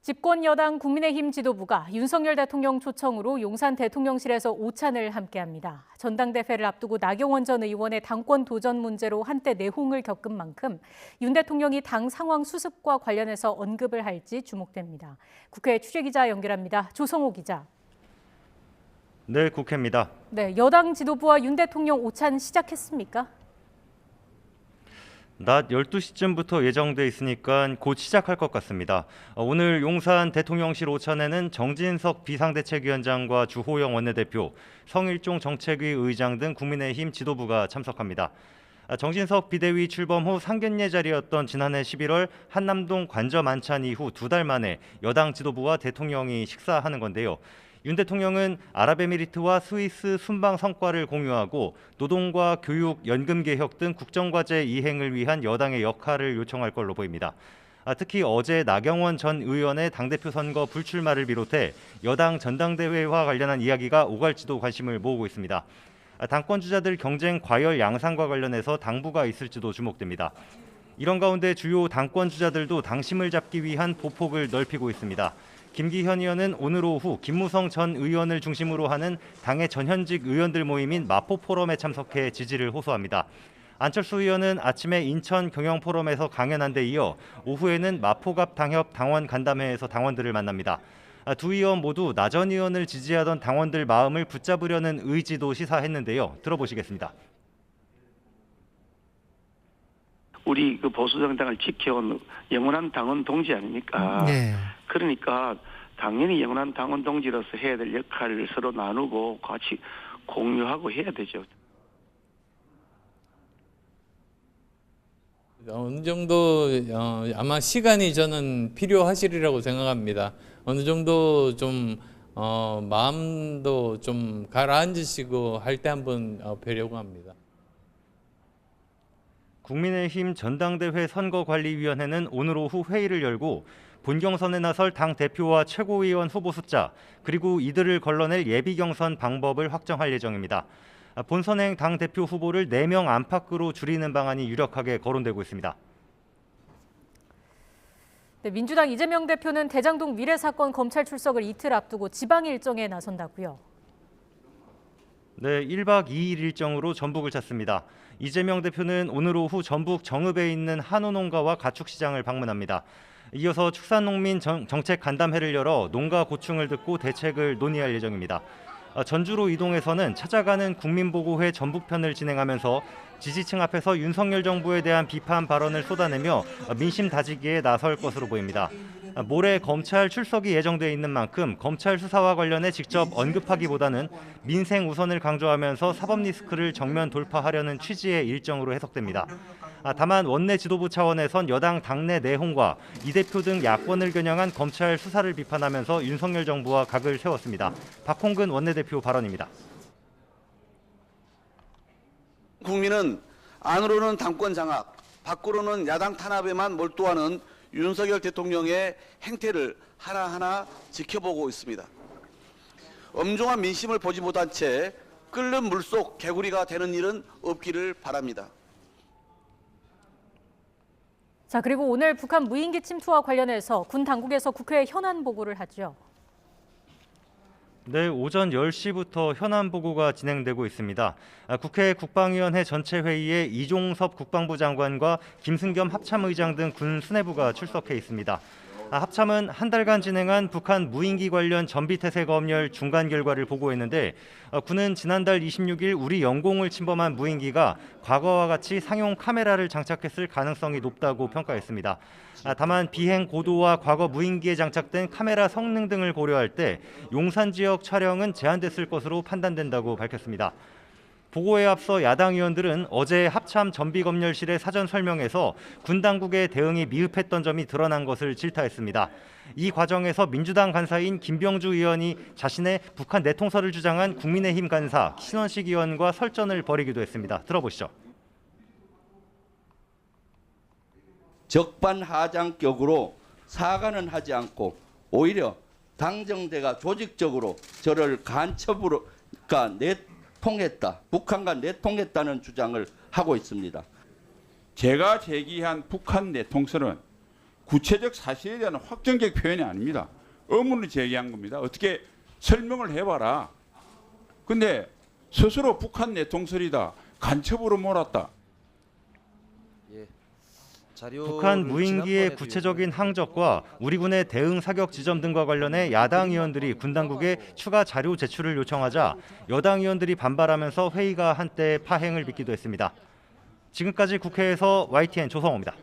집권 여당 국민의힘 지도부가 윤석열 대통령 초청으로 용산 대통령실에서 오찬을 함께합니다. 전당대회를 앞두고 나경원 전 의원의 당권 도전 문제로 한때 내홍을 겪은 만큼 윤 대통령이 당 상황 수습과 관련해서 언급을 할지 주목됩니다. 국회 취재기자 연결합니다. 조성호 기자. 네, 국회입니다. 네, 여당 지도부와 윤 대통령 오찬 시작했습니까? 낮 12시쯤부터 예정돼 있으니까 곧 시작할 것 같습니다. 오늘 용산 대통령실 오찬에는 정진석 비상대책위원장과 주호영 원내대표, 성일종 정책위 의장 등 국민의힘 지도부가 참석합니다. 정진석 비대위 출범 후 상견례 자리였던 지난해 11월 한남동 관저 만찬 이후 2달 만에 여당 지도부와 대통령이 식사하는 건데요. 윤 대통령은 아랍에미리트와 스위스 순방 성과를 공유하고 노동과 교육, 연금 개혁 등 국정과제 이행을 위한 여당의 역할을 요청할 걸로 보입니다. 특히 어제 나경원 전 의원의 당대표 선거 불출마를 비롯해 여당 전당대회와 관련한 이야기가 오갈지도 관심을 모으고 있습니다. 당권 주자들 경쟁 과열 양상과 관련해서 당부가 있을지도 주목됩니다. 이런 가운데 주요 당권 주자들도 당심을 잡기 위한 보폭을 넓히고 있습니다. 김기현 의원은 오늘 오후 김무성 전 의원을 중심으로 하는 당의 전현직 의원들 모임인 마포 포럼에 참석해 지지를 호소합니다. 안철수 의원은 아침에 인천 경영 포럼에서 강연한 데 이어 오후에는 마포갑 당협 당원 간담회에서 당원들을 만납니다. 두 의원 모두 나 전 의원을 지지하던 당원들 마음을 붙잡으려는 의지도 시사했는데요. 들어보시겠습니다. 우리 보수 정당을 지켜온 영원한 당원 동지 아닙니까? 네. 그러니까 당연히 영원한 당원 동지로서 해야 될 역할을 서로 나누고 같이 공유하고 해야 되죠. 어느 정도 아마 시간이 저는 필요하시리라고 생각합니다. 어느 정도 좀 마음도 좀 가라앉으시고 할 때 한번 뵈려고 합니다. 국민의힘 전당대회 선거관리위원회는 오늘 오후 회의를 열고 본경선에 나설 당 대표와 최고위원 후보 숫자 그리고 이들을 걸러낼 예비경선 방법을 확정할 예정입니다. 본선행 당 대표 후보를 4명 안팎으로 줄이는 방안이 유력하게 거론되고 있습니다. 네, 민주당 이재명 대표는 대장동 미래 사건 검찰 출석을 이틀 앞두고 지방 일정에 나선다고요. 네, 1박 2일 일정으로 전북을 찾습니다. 이재명 대표는 오늘 오후 전북 정읍에 있는 한우 농가와 가축시장을 방문합니다. 이어서 축산농민 정책 간담회를 열어 농가 고충을 듣고 대책을 논의할 예정입니다. 전주로 이동해서는 찾아가는 국민보고회 전북편을 진행하면서 지지층 앞에서 윤석열 정부에 대한 비판 발언을 쏟아내며 민심 다지기에 나설 것으로 보입니다. 모레 검찰 출석이 예정돼 있는 만큼 검찰 수사와 관련해 직접 언급하기보다는 민생 우선을 강조하면서 사법 리스크를 정면 돌파하려는 취지의 일정으로 해석됩니다. 다만 원내 지도부 차원에선 여당 당내 내홍과 이 대표 등 야권을 겨냥한 검찰 수사를 비판하면서 윤석열 정부와 각을 세웠습니다. 박홍근 원내대표 발언입니다. 국민은 안으로는 당권 장악, 밖으로는 야당 탄압에만 몰두하는 윤석열 대통령의 행태를 하나하나 지켜보고 있습니다. 엄중한 민심을 보지 못한 채 끓는 물속 개구리가 되는 일은 없기를 바랍니다. 자, 그리고 오늘 북한 무인기 침투와 관련해서 군 당국에서 국회에 현안 보고를 하죠. 네, 오전 10시부터 현안 보고가 진행되고 있습니다. 국회 국방위원회 전체 회의에 이종섭 국방부 장관과 김승겸 합참의장 등 군 수뇌부가 출석해 있습니다. 합참은 한 달간 진행한 북한 무인기 관련 전비태세 검열 중간 결과를 보고했는데 군은 지난달 26일 우리 영공을 침범한 무인기가 과거와 같이 상용 카메라를 장착했을 가능성이 높다고 평가했습니다. 다만 비행 고도와 과거 무인기에 장착된 카메라 성능 등을 고려할 때 용산 지역 촬영은 제한됐을 것으로 판단된다고 밝혔습니다. 보고에 앞서 야당 의원들은 어제 합참 전비검열실의 사전 설명에서 군 당국의 대응이 미흡했던 점이 드러난 것을 질타했습니다. 이 과정에서 민주당 간사인 김병주 의원이 자신의 북한 내통설을 주장한 국민의힘 간사 신원식 의원과 설전을 벌이기도 했습니다. 들어보시죠. 적반하장격으로 사과는 하지 않고 오히려 당정대가 조직적으로 저를 간첩으로 통했다. 북한과 내통했다는 주장을 하고 있습니다. 제가 제기한 북한 내통설은 구체적 사실에 대한 확정적 표현이 아닙니다. 의문을 제기한 겁니다. 어떻게 설명을 해봐라. 근데 스스로 북한 내통설이다. 간첩으로 몰았다. 북한 무인기의 구체적인 항적과 우리 군의 대응 사격 지점 등과 관련해 야당 의원들이 군 당국에 추가 자료 제출을 요청하자 여당 의원들이 반발하면서 회의가 한때 파행을 빚기도 했습니다. 지금까지 국회에서 YTN 조성호입니다.